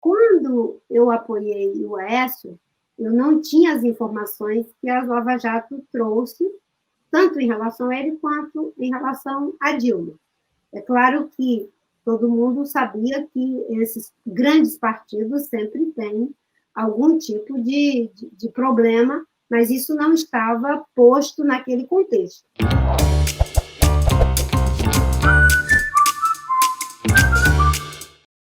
Quando eu apoiei o Aécio, eu não tinha as informações que a Lava Jato trouxe, tanto em relação a ele quanto em relação a Dilma. É claro que todo mundo sabia que esses grandes partidos sempre têm algum tipo de problema, mas isso não estava posto naquele contexto.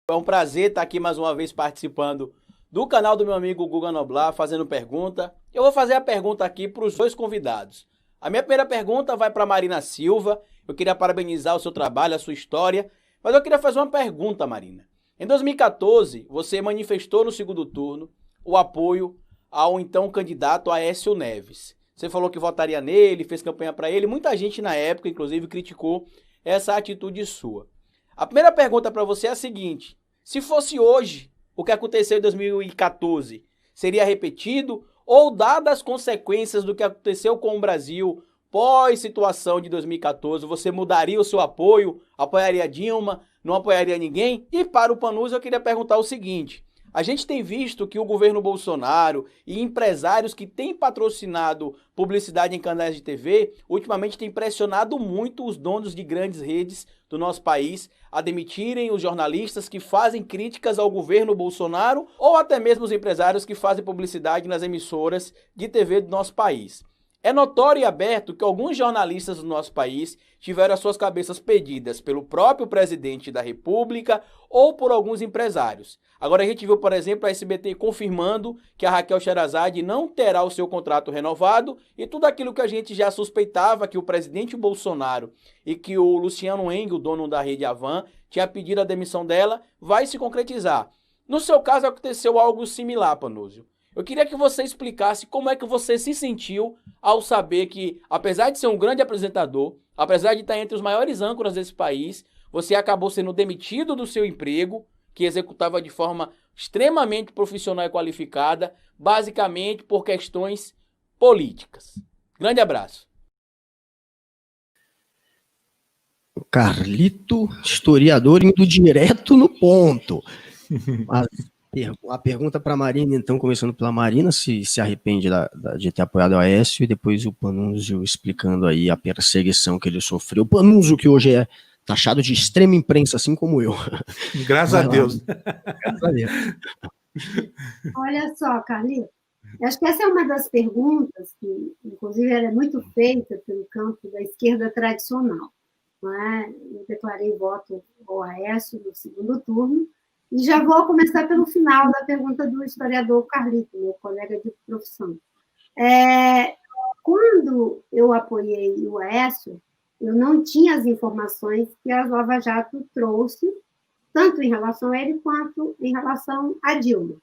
É um prazer estar aqui mais uma vez participando do canal do meu amigo Guga Noblar, fazendo pergunta. Eu vou fazer a pergunta aqui para os dois convidados. A minha primeira pergunta vai para Marina Silva. Eu queria parabenizar o seu trabalho, a sua história, mas eu queria fazer uma pergunta, Marina. Em 2014, você manifestou no segundo turno o apoio ao então candidato Aécio Neves. Você falou que votaria nele, fez campanha para ele. Muita gente na época, inclusive, criticou essa atitude sua. A primeira pergunta para você é a seguinte: se fosse hoje o que aconteceu em 2014, seria repetido? Ou, dadas as consequências do que aconteceu com o Brasil pós-situação de 2014, você mudaria o seu apoio? Apoiaria Dilma? Não apoiaria ninguém? E para o Panunzio eu queria perguntar o seguinte: a gente tem visto que o governo Bolsonaro e empresários que têm patrocinado publicidade em canais de TV, ultimamente têm pressionado muito os donos de grandes redes do nosso país a demitirem os jornalistas que fazem críticas ao governo Bolsonaro ou até mesmo os empresários que fazem publicidade nas emissoras de TV do nosso país. É notório e aberto que alguns jornalistas do nosso país tiveram as suas cabeças pedidas pelo próprio presidente da República ou por alguns empresários. Agora a gente viu, por exemplo, a SBT confirmando que a Raquel Sherazade não terá o seu contrato renovado e tudo aquilo que a gente já suspeitava que o presidente Bolsonaro e que o Luciano Heng, o dono da Rede Havan, tinha pedido a demissão dela, vai se concretizar. No seu caso aconteceu algo similar, Panunzio. Eu queria que você explicasse como é que você se sentiu ao saber que, apesar de ser um grande apresentador, apesar de estar entre os maiores âncoras desse país, você acabou sendo demitido do seu emprego, que executava de forma extremamente profissional e qualificada, basicamente por questões políticas. Grande abraço. Carlito, historiador, indo direto no ponto. A pergunta para a Marina, então, começando pela Marina, se arrepende de ter apoiado o Aécio, e depois o Panunzio explicando aí a perseguição que ele sofreu. O Panunzio, que hoje é taxado de extrema imprensa, assim como eu. Graças a Deus. Graças a Deus. Olha só, Carlito, acho que essa é uma das perguntas que, inclusive, ela é muito feita pelo campo da esquerda tradicional. Não é? Eu declarei voto ao Aécio no segundo turno, e já vou começar pelo final da pergunta do historiador Carlito, meu colega de profissão. Quando eu apoiei o Aécio, eu não tinha as informações que a Lava Jato trouxe, tanto em relação a ele quanto em relação a Dilma.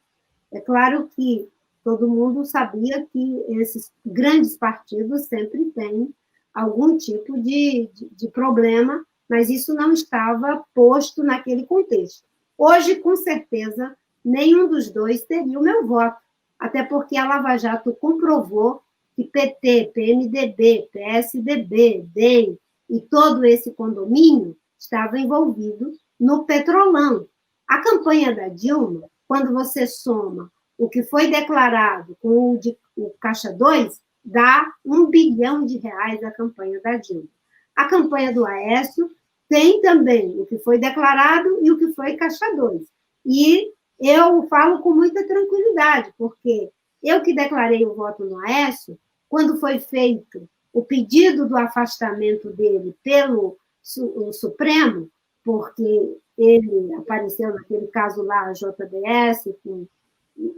É claro que todo mundo sabia que esses grandes partidos sempre têm algum tipo de problema, mas isso não estava posto naquele contexto. Hoje, com certeza, nenhum dos dois teria o meu voto, até porque a Lava Jato comprovou que PT, PMDB, PSDB, DEM e todo esse condomínio estava envolvido no Petrolão. A campanha da Dilma, quando você soma o que foi declarado com o Caixa 2, dá R$1 bilhão a campanha da Dilma. A campanha do Aécio tem também o que foi declarado e o que foi Caixa 2. E eu falo com muita tranquilidade, porque eu que declarei o voto no Aécio, quando foi feito o pedido do afastamento dele pelo Supremo, porque ele apareceu naquele caso lá, a JBS, com,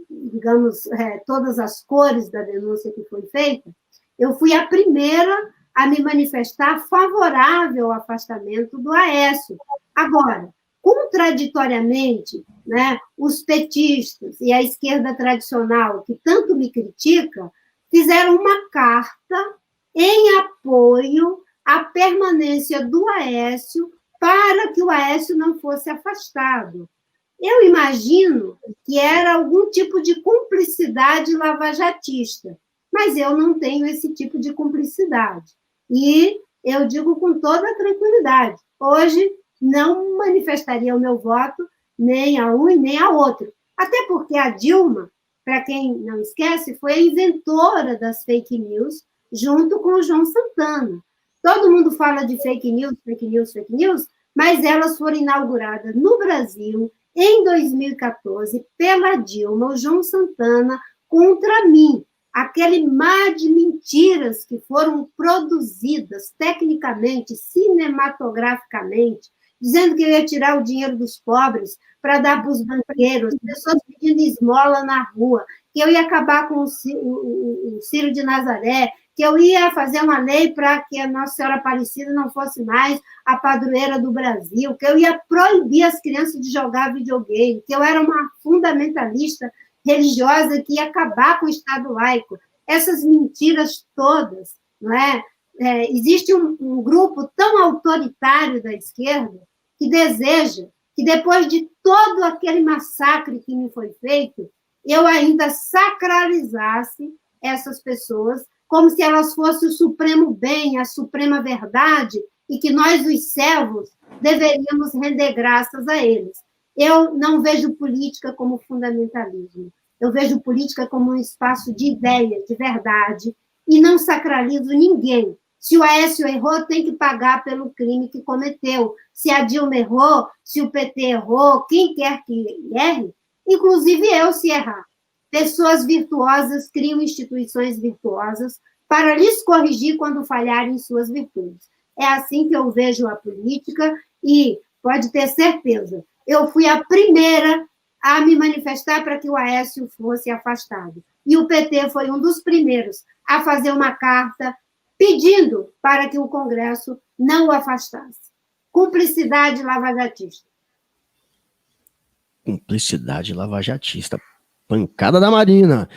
digamos, todas as cores da denúncia que foi feita, eu fui a primeira a me manifestar favorável ao afastamento do Aécio. Agora, contraditoriamente, né, os petistas e a esquerda tradicional, que tanto me critica, fizeram uma carta em apoio à permanência do Aécio para que o Aécio não fosse afastado. Eu imagino que era algum tipo de cumplicidade lavajatista, mas eu não tenho esse tipo de cumplicidade. E eu digo com toda tranquilidade, hoje não manifestaria o meu voto nem a um e nem a outro. Até porque a Dilma, para quem não esquece, foi a inventora das fake news, junto com o João Santana. Todo mundo fala de fake news, fake news, fake news, mas elas foram inauguradas no Brasil em 2014 pela Dilma, o João Santana, contra mim. Aquele mar de mentiras que foram produzidas tecnicamente, cinematograficamente, dizendo que eu ia tirar o dinheiro dos pobres para dar para os banqueiros, pessoas pedindo esmola na rua, que eu ia acabar com o Círio de Nazaré, que eu ia fazer uma lei para que a Nossa Senhora Aparecida não fosse mais a padroeira do Brasil, que eu ia proibir as crianças de jogar videogame, que eu era uma fundamentalista religiosa que ia acabar com o Estado laico. Essas mentiras todas, não é? Existe um grupo tão autoritário da esquerda que deseja que, depois de todo aquele massacre que me foi feito, eu ainda sacralizasse essas pessoas como se elas fossem o supremo bem, a suprema verdade, e que nós, os servos, deveríamos render graças a eles. Eu não vejo política como fundamentalismo. Eu vejo política como um espaço de ideia, de verdade, e não sacralizo ninguém. Se o Aécio errou, tem que pagar pelo crime que cometeu. Se a Dilma errou, se o PT errou, quem quer que erre, inclusive eu, se errar. Pessoas virtuosas criam instituições virtuosas para lhes corrigir quando falharem em suas virtudes. É assim que eu vejo a política e pode ter certeza, eu fui a primeira a me manifestar para que o Aécio fosse afastado. E o PT foi um dos primeiros a fazer uma carta pedindo para que o Congresso não o afastasse. Cumplicidade lavajatista. Cumplicidade lavajatista. Pancada da Marina.